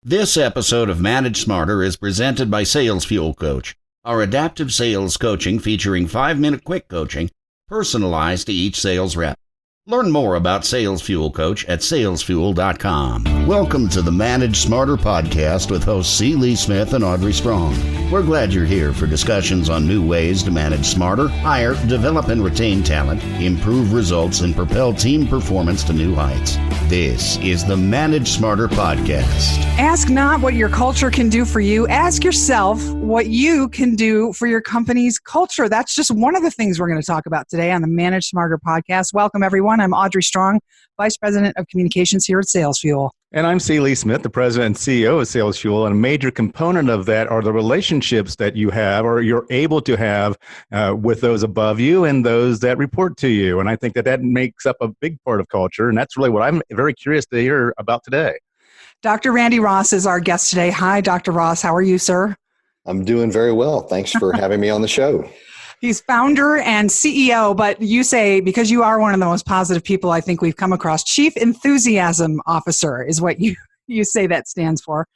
This episode of Manage Smarter is presented by Sales Fuel Coach, our adaptive sales coaching featuring 5-minute quick coaching personalized to each sales rep. Learn more about Sales Fuel Coach at salesfuel.com. Welcome to the Manage Smarter podcast with hosts C. Lee Smith and Audrey Strong. We're glad you're here for discussions on new ways to manage smarter, hire, develop and retain talent, improve results, and propel team performance to new heights. This is the Manage Smarter podcast. Ask not what your culture can do for you. Ask yourself what you can do for your company's culture. That's just one of the things we're going to talk about today on the Manage Smarter podcast. Welcome, everyone. I'm Audrey Strong, Vice President of Communications here at Sales Fuel. And I'm C. Lee Smith, the President and CEO of Sales Fuel. And a major component of that are the relationships that you have or you're able to have with those above you and those that report to you. And I think that makes up a big part of culture. And that's really what I'm very curious to hear about today. Dr. Randy Ross is our guest today. Hi, Dr. Ross. How are you, sir? I'm doing very well. Thanks for having me on the show. He's founder and CEO, but you say, because you are one of the most positive people I think we've come across, Chief Enthusiasm Officer is what you say that stands for.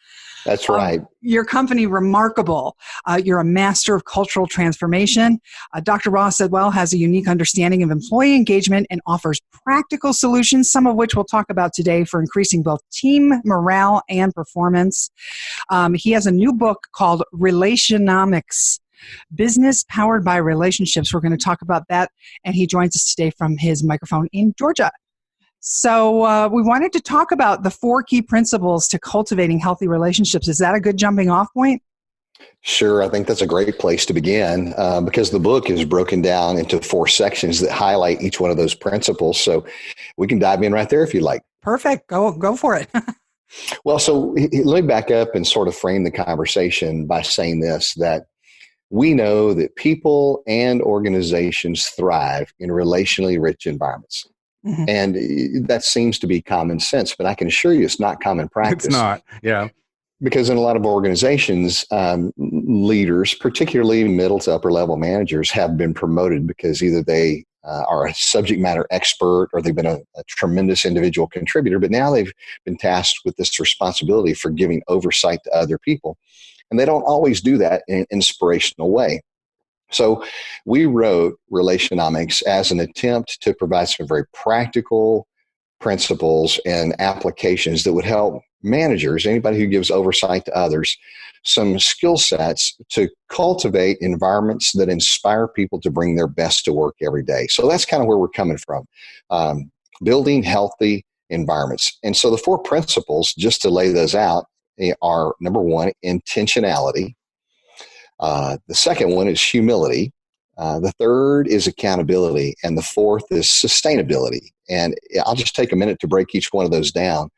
That's right. Your company, Remarkable. You're a master of cultural transformation. Dr. Ross said, has a unique understanding of employee engagement and offers practical solutions, some of which we'll talk about today for increasing both team morale and performance. He has a new book called Relationomics, Business Powered by Relationships. We're going to talk about that, and he joins us today from his microphone in Georgia. So we wanted to talk about the 4 key principles to cultivating healthy relationships. Is that a good jumping off point? Sure. I think that's a great place to begin because the book is broken down into 4 sections that highlight each one of those principles. So we can dive in right there if you like. Perfect. Go for it. Well, so let me back up and sort of frame the conversation by saying this, that we know that people and organizations thrive in relationally rich environments. Mm-hmm. And that seems to be common sense, but I can assure you it's not common practice. It's not, yeah. Because in a lot of organizations, leaders, particularly middle to upper level managers, have been promoted because either they are a subject matter expert or they've been a tremendous individual contributor, but now they've been tasked with this responsibility for giving oversight to other people. And they don't always do that in an inspirational way. So we wrote Relationomics as an attempt to provide some very practical principles and applications that would help managers, anybody who gives oversight to others, some skill sets to cultivate environments that inspire people to bring their best to work every day. So that's kind of where we're coming from, building healthy environments. And so the 4 principles, just to lay those out, are number 1, intentionality. The second one is humility. The third is accountability. And the 4th is sustainability. And I'll just take a minute to break each one of those down,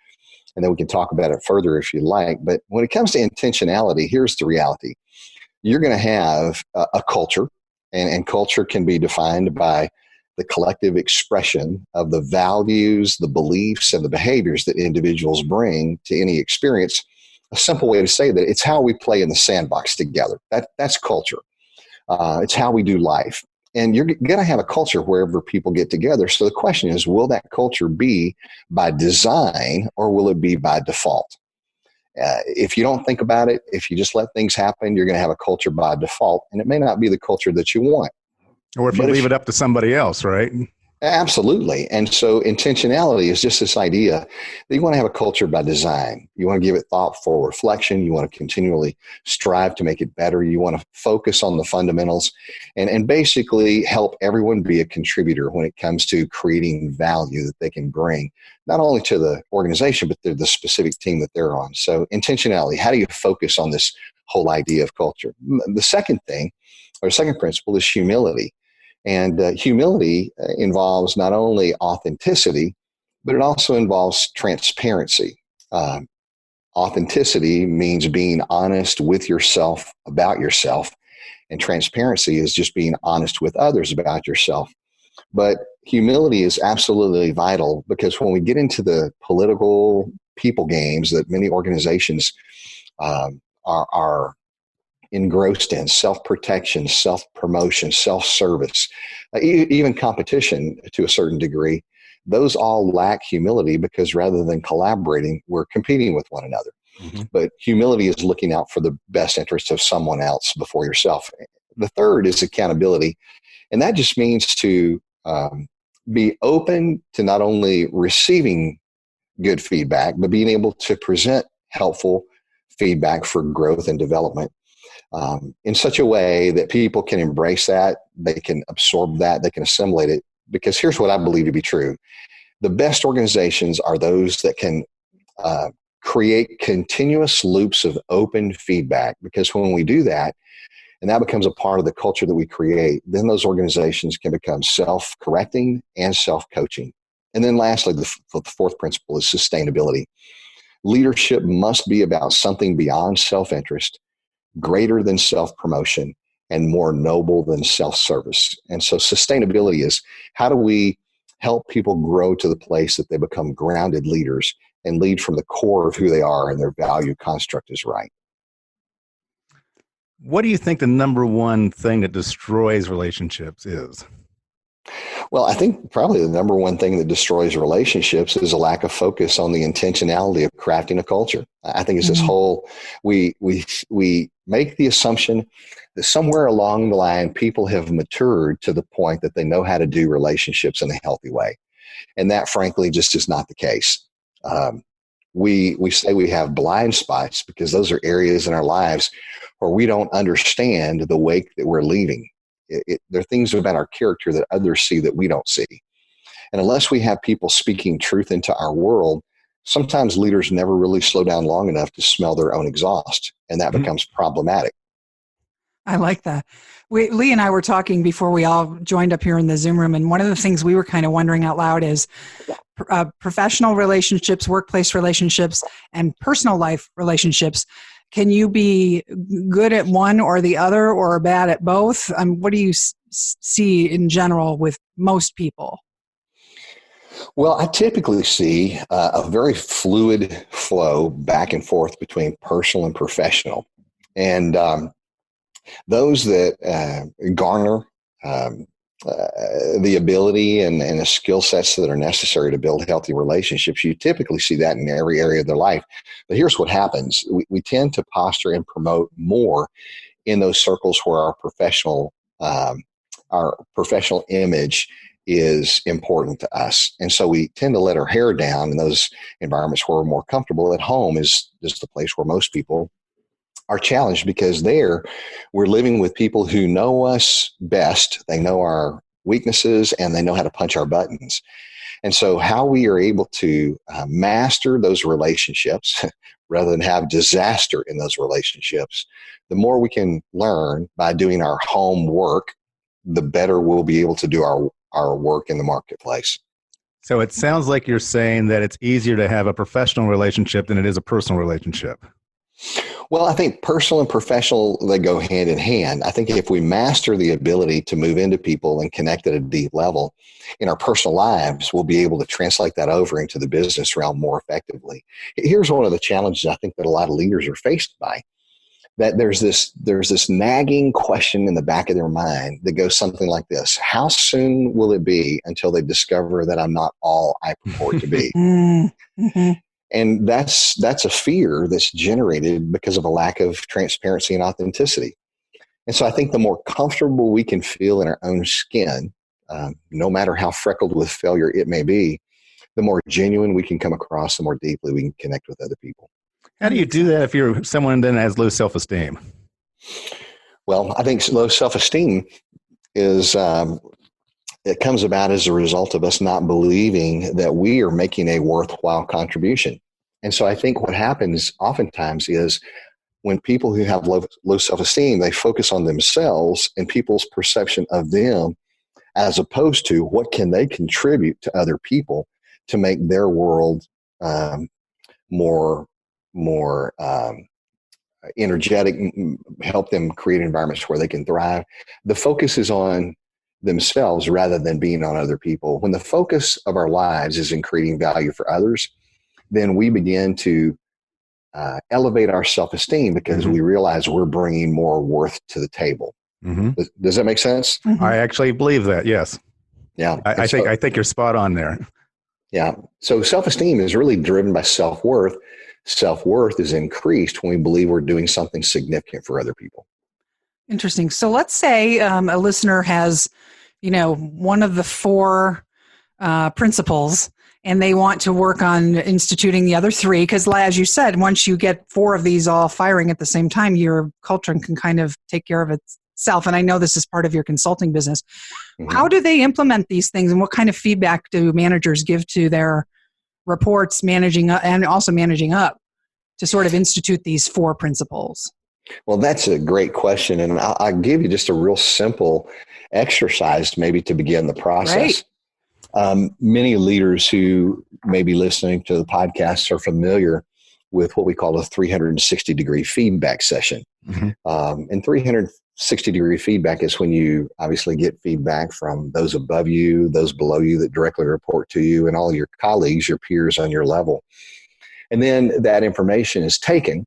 and then we can talk about it further if you like. But when it comes to intentionality, here's the reality. You're going to have a culture, and culture can be defined by the collective expression of the values, the beliefs, and the behaviors that individuals bring to any experience. A simple way to say that, it's how we play in the sandbox together. That's culture. It's how we do life. And you're going to have a culture wherever people get together. So the question is, will that culture be by design or will it be by default? If you don't think about it, if you just let things happen, you're going to have a culture by default. And it may not be the culture that you want. Or if you leave it up to somebody else, right? Absolutely. And so intentionality is just this idea that you want to have a culture by design. You want to give it thoughtful reflection. You want to continually strive to make it better. You want to focus on the fundamentals and basically help everyone be a contributor when it comes to creating value that they can bring, not only to the organization, but to the specific team that they're on. So intentionality, how do you focus on this whole idea of culture? The second thing, or second principle, is humility. And humility involves not only authenticity, but it also involves transparency. Authenticity means being honest with yourself about yourself, and transparency is just being honest with others about yourself. But humility is absolutely vital because when we get into the political people games that many organizations are engrossed in, self-protection, self-promotion, self-service, even competition to a certain degree, those all lack humility because rather than collaborating, we're competing with one another. Mm-hmm. But humility is looking out for the best interest of someone else before yourself. The third is accountability. And that just means to be open to not only receiving good feedback, but being able to present helpful feedback for growth and development in such a way that people can embrace that, they can absorb that, they can assimilate it. Because here's what I believe to be true. The best organizations are those that can create continuous loops of open feedback. Because when we do that, and that becomes a part of the culture that we create, then those organizations can become self-correcting and self-coaching. And then lastly, the fourth principle is sustainability. Leadership must be about something beyond self-interest, greater than self-promotion, and more noble than self-service. And so sustainability is, how do we help people grow to the place that they become grounded leaders and lead from the core of who they are and their value construct is right? What do you think the number one thing that destroys relationships is? Well, I think probably the number one thing that destroys relationships is a lack of focus on the intentionality of crafting a culture. I think it's this whole, we make the assumption that somewhere along the line, people have matured to the point that they know how to do relationships in a healthy way. And that, frankly, just is not the case. We say we have blind spots because those are areas in our lives where we don't understand the wake that we're leaving. There are things about our character that others see that we don't see. And unless we have people speaking truth into our world, sometimes leaders never really slow down long enough to smell their own exhaust, and that becomes problematic. I like that. Lee and I were talking before we all joined up here in the Zoom room, and one of the things we were kind of wondering out loud is professional relationships, workplace relationships, and personal life relationships. Can you be good at one or the other or bad at both? What do you see in general with most people? Well, I typically see a very fluid flow back and forth between personal and professional. And those that garner the ability and the skill sets that are necessary to build healthy relationships, you typically see that in every area of their life. But here's what happens. We tend to posture and promote more in those circles where our professional image is important to us. And so we tend to let our hair down in those environments where we're more comfortable. At home is the place where most people are challenged, because there we're living with people who know us best. They know our weaknesses and they know how to punch our buttons. And so how we are able to master those relationships rather than have disaster in those relationships, the more we can learn by doing our homework, the better we'll be able to do our work in the marketplace. So it sounds like you're saying that it's easier to have a professional relationship than it is a personal relationship. Well, I think personal and professional, they go hand in hand. I think if we master the ability to move into people and connect at a deep level in our personal lives, we'll be able to translate that over into the business realm more effectively. Here's one of the challenges I think that a lot of leaders are faced by, that there's this nagging question in the back of their mind that goes something like this: how soon will it be until they discover that I'm not all I purport to be? Mm-hmm. And that's a fear that's generated because of a lack of transparency and authenticity. And so I think the more comfortable we can feel in our own skin, no matter how freckled with failure it may be, the more genuine we can come across, the more deeply we can connect with other people. How do you do that if you're someone that has low self-esteem? Well, I think low self-esteem is it comes about as a result of us not believing that we are making a worthwhile contribution. And so I think what happens oftentimes is when people who have low self-esteem, they focus on themselves and people's perception of them, as opposed to what can they contribute to other people to make their world more energetic, help them create environments where they can thrive. The focus is on themselves rather than being on other people. When the focus of our lives is in creating value for others, then we begin to elevate our self-esteem because we realize we're bringing more worth to the table. Does that make sense? I actually believe that. Yes. Yeah. I think you're spot on there. Yeah. So self-esteem is really driven by self-worth. self-worth is increased when we believe we're doing something significant for other people. Interesting. So let's say a listener has, one of the four principles, and they want to work on instituting the other three, because as you said, once you get four of these all firing at the same time, your culture can kind of take care of itself. And I know this is part of your consulting business. Mm-hmm. How do they implement these things, and what kind of feedback do managers give to their reports, managing up to sort of institute these four principles? Well, that's a great question. And I'll give you just a real simple exercise maybe to begin the process. Right. Many leaders who may be listening to the podcast are familiar with what we call a 360-degree feedback session. Mm-hmm. And 360-degree feedback is when you obviously get feedback from those above you, those below you that directly report to you, and all your colleagues, your peers on your level. And then that information is taken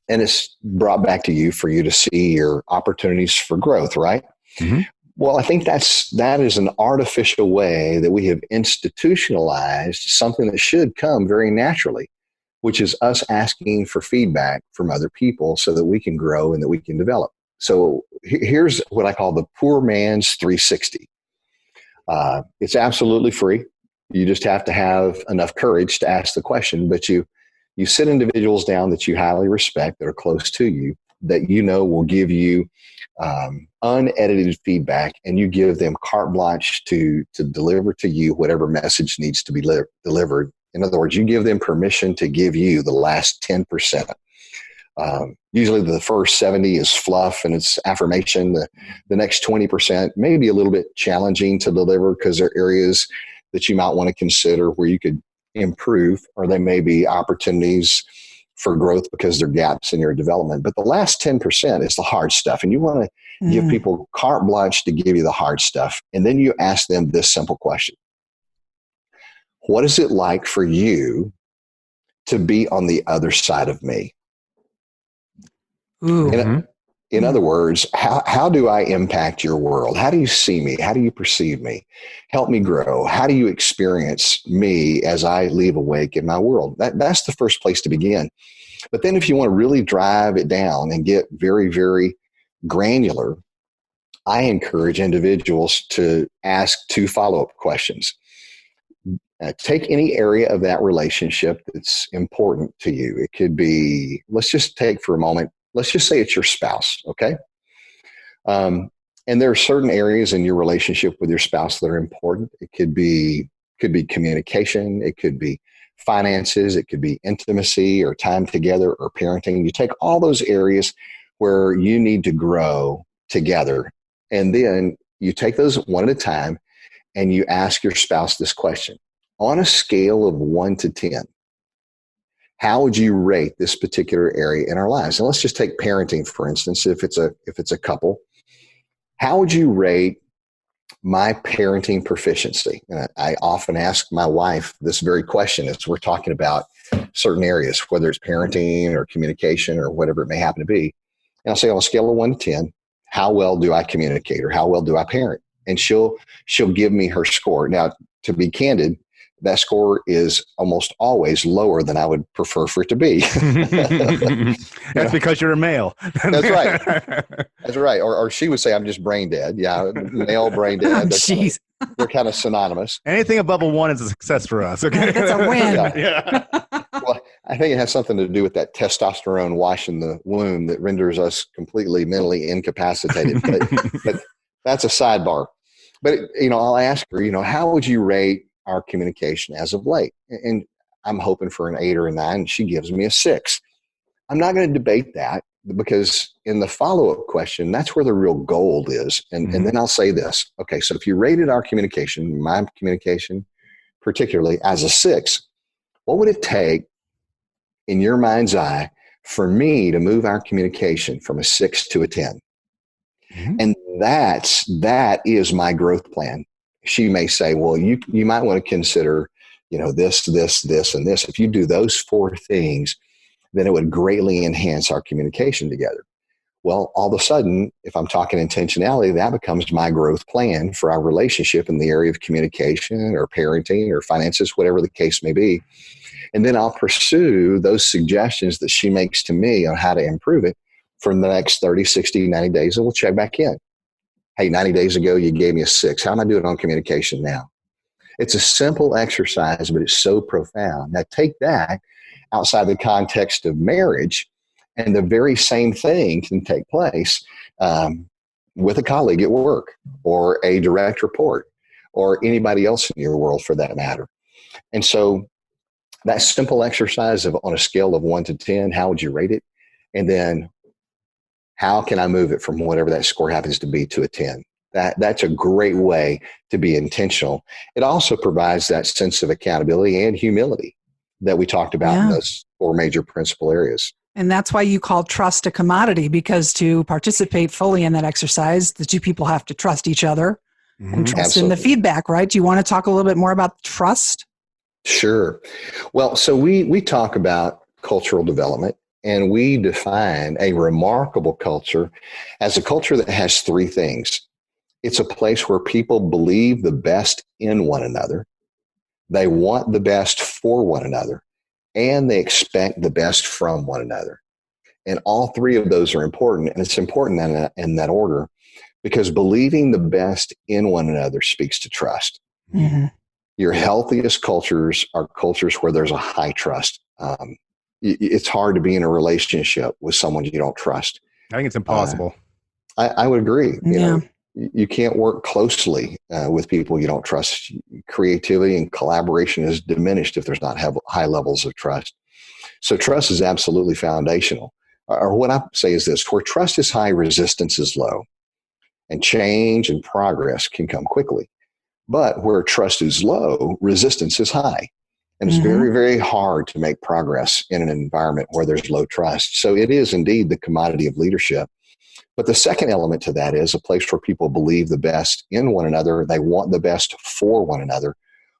and it's brought back to you for you to see your opportunities for growth, right? Mm-hmm. Well, I think that is an artificial way that we have institutionalized something that should come very naturally, which is us asking for feedback from other people so that we can grow and that we can develop. So here's what I call the poor man's 360. It's absolutely free. You just have to have enough courage to ask the question, but you sit individuals down that you highly respect, that are close to you, that will give you unedited feedback, and you give them carte blanche to deliver to you whatever message needs to be delivered. In other words, you give them permission to give you the last 10%. Usually the first 70 is fluff and it's affirmation. The next 20% may be a little bit challenging to deliver because there are areas that you might want to consider where you could improve, or they may be opportunities for growth because there are gaps in your development. But the last 10% is the hard stuff. And you want to give people carte blanche to give you the hard stuff. And then you ask them this simple question. What is it like for you to be on the other side of me? In other words, how do I impact your world? How do you see me? How do you perceive me? Help me grow. How do you experience me as I leave awake in my world? That's the first place to begin. But then if you want to really drive it down and get very, very granular, I encourage individuals to ask 2 follow-up questions. Take any area of that relationship that's important to you. It could be, let's just take for a moment, let's just say it's your spouse, okay? And there are certain areas in your relationship with your spouse that are important. It could be communication. It could be finances. It could be intimacy or time together or parenting. You take all those areas where you need to grow together, and then you take those one at a time and you ask your spouse this question. On a scale of 1 to 10, how would you rate this particular area in our lives? And let's just take parenting, for instance. If it's a couple, how would you rate my parenting proficiency? And I often ask my wife this very question as we're talking about certain areas, whether it's parenting or communication or whatever it may happen to be. And I'll say on a scale of 1 to 10, how well do I communicate, or how well do I parent? And she'll give me her score. Now, to be candid, that score is almost always lower than I would prefer for it to be. That's because you're a male. That's right. That's right. Or she would say, I'm just brain dead. Yeah, male, brain dead. Jeez. They're kind of synonymous. Anything above a 1 is a success for us. Okay, that's a win. Yeah. Well, I think it has something to do with that testosterone washing the womb that renders us completely mentally incapacitated. But that's a sidebar. But I'll ask her, how would you rate our communication as of late? And I'm hoping for an 8 or a 9, and she gives me a 6. I'm not going to debate that, because in the follow-up question, that's where the real gold is. And then I'll say this. Okay, so if you rated our communication, my communication particularly, as a 6, what would it take in your mind's eye for me to move our communication from a 6 to a 10? Mm-hmm. And that is my growth plan. She may say, well, you might want to consider, this, and this. If you do those 4 things, then it would greatly enhance our communication together. Well, all of a sudden, if I'm talking intentionality, that becomes my growth plan for our relationship in the area of communication or parenting or finances, whatever the case may be. And then I'll pursue those suggestions that she makes to me on how to improve it for the next 30, 60, 90 days, and we'll check back in. Hey, 90 days ago, you gave me a 6. How am I doing on communication now? It's a simple exercise, but it's so profound. Now take that outside the context of marriage, and the very same thing can take place with a colleague at work or a direct report or anybody else in your world for that matter. And so that simple exercise of on a scale of 1 to 10, how would you rate it? And then how can I move it from whatever that score happens to be to a 10? That's a great way to be intentional. It also provides that sense of accountability and humility that we talked about in those 4 major principal areas. And that's why you call trust a commodity, because to participate fully in that exercise, the two people have to trust each other and trust in the feedback, right? Do you want to talk a little bit more about trust? Sure. Well, so we talk about cultural development, and we define a remarkable culture as a culture that has 3 things. It's a place where people believe the best in one another, they want the best for one another, and they expect the best from one another. And all 3 of those are important, and it's important in that order, because believing the best in one another speaks to trust. Mm-hmm. Your healthiest cultures are cultures where there's a high trust. It's hard to be in a relationship with someone you don't trust. I think it's impossible. I would agree. You Yeah. know, you can't work closely with people you don't trust. Creativity and collaboration is diminished if there's not high levels of trust. So trust is absolutely foundational. Or what I say is this: where trust is high, resistance is low, and change and progress can come quickly. But where trust is low, resistance is high. And it's very, very hard to make progress in an environment where there's low trust. So it is indeed the commodity of leadership. But the second element to that is a place where people believe the best in one another. They want the best for one another.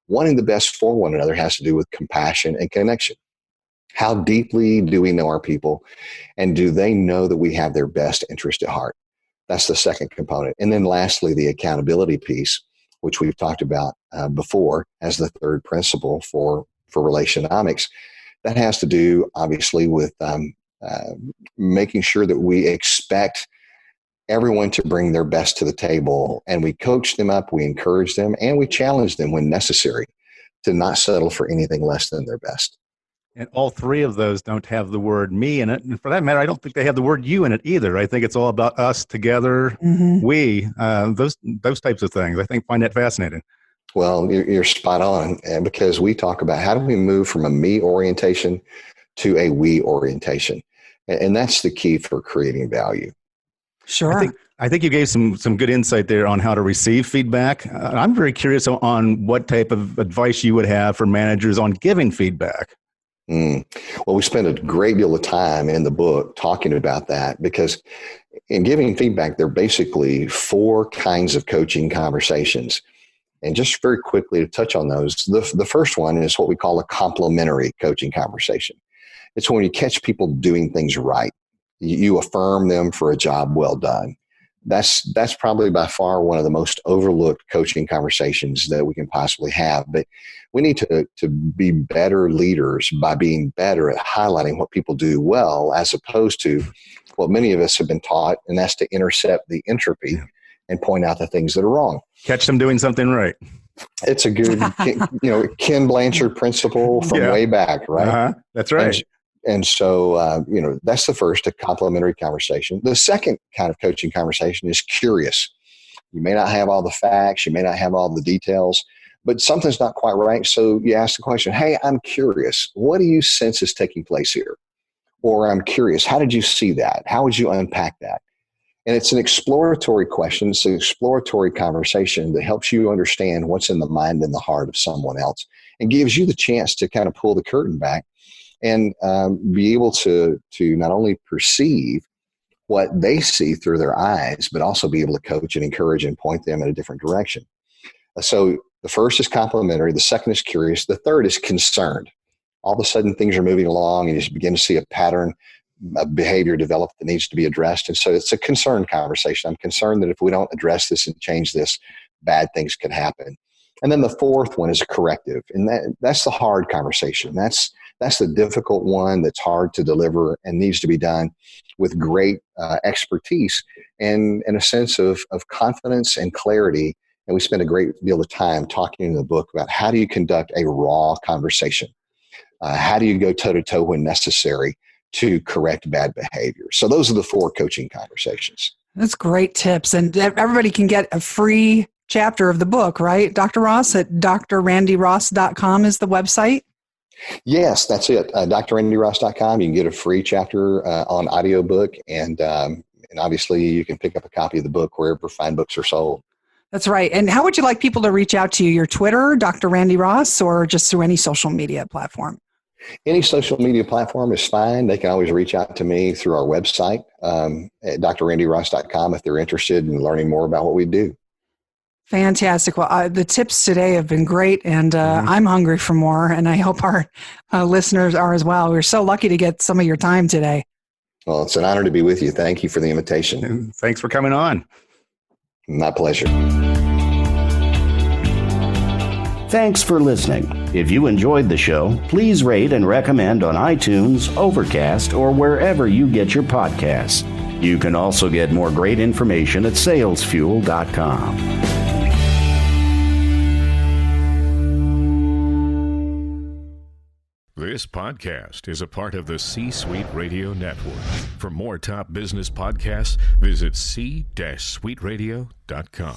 Wanting the best for one another has to do with compassion and connection. How deeply do we know our people? And do they know that we have their best interest at heart? That's the second component. And then lastly, the accountability piece, which we've talked about before as the third principle for Relationomics. That has to do, obviously, with making sure that we expect everyone to bring their best to the table, and we coach them up, we encourage them, and we challenge them when necessary to not settle for anything less than their best. And all 3 of those don't have the word me in it. And for that matter, I don't think they have the word you in it either. I think it's all about us together, we, those types of things. I find that fascinating. Well, you're spot on, and because we talk about how do we move from a me orientation to a we orientation. And that's the key for creating value. Sure. I think you gave some good insight there on how to receive feedback. I'm very curious on what type of advice you would have for managers on giving feedback. Well, we spend a great deal of time in the book talking about that, because in giving feedback, there are basically 4 kinds of coaching conversations. And just very quickly to touch on those, the first one is what we call a complimentary coaching conversation. It's when you catch people doing things right. You affirm them for a job well done. That's probably by far one of the most overlooked coaching conversations that we can possibly have. But we need to be better leaders by being better at highlighting what people do well, as opposed to what many of us have been taught, and that's to intercept the entropy and point out the things that are wrong. Catch them doing something right. It's a good, Ken Blanchard principle from way back, right? That's right. And so, that's the first, a complimentary conversation. The second kind of coaching conversation is curious. You may not have all the facts, you may not have all the details, but something's not quite right. So you ask the question, hey, I'm curious. What do you sense is taking place here? Or I'm curious, how did you see that? How would you unpack that? And it's an exploratory question. It's an exploratory conversation that helps you understand what's in the mind and the heart of someone else, and gives you the chance to kind of pull the curtain back and be able to not only perceive what they see through their eyes, but also be able to coach and encourage and point them in a different direction. So the first is complimentary. The second is curious. The third is concerned. All of a sudden things are moving along and you just begin to see a pattern of behavior develop that needs to be addressed. And so it's a concerned conversation. I'm concerned that if we don't address this and change this, bad things could happen. And then the fourth one is a corrective. And that's the hard conversation. That's That's the difficult one that's hard to deliver and needs to be done with great expertise and a sense of confidence and clarity. And we spend a great deal of time talking in the book about how do you conduct a raw conversation? How do you go toe-to-toe when necessary to correct bad behavior? So those are the 4 coaching conversations. That's great tips. And everybody can get a free chapter of the book, right? Dr. Ross at drrandyross.com is the website. Yes, that's it. drrandyross.com. You can get a free chapter on audiobook, and obviously you can pick up a copy of the book wherever fine books are sold. That's right. And how would you like people to reach out to you? Your Twitter, Dr. Randy Ross, or just through any social media platform? Any social media platform is fine. They can always reach out to me through our website at drrandyross.com if they're interested in learning more about what we do. Fantastic. Well, the tips today have been great, and I'm hungry for more, and I hope our listeners are as well. We're so lucky to get some of your time today. Well, it's an honor to be with you. Thank you for the invitation. And thanks for coming on. My pleasure. Thanks for listening. If you enjoyed the show, please rate and recommend on iTunes, Overcast, or wherever you get your podcasts. You can also get more great information at salesfuel.com. This podcast is a part of the C-Suite Radio Network. For more top business podcasts, visit c-suiteradio.com.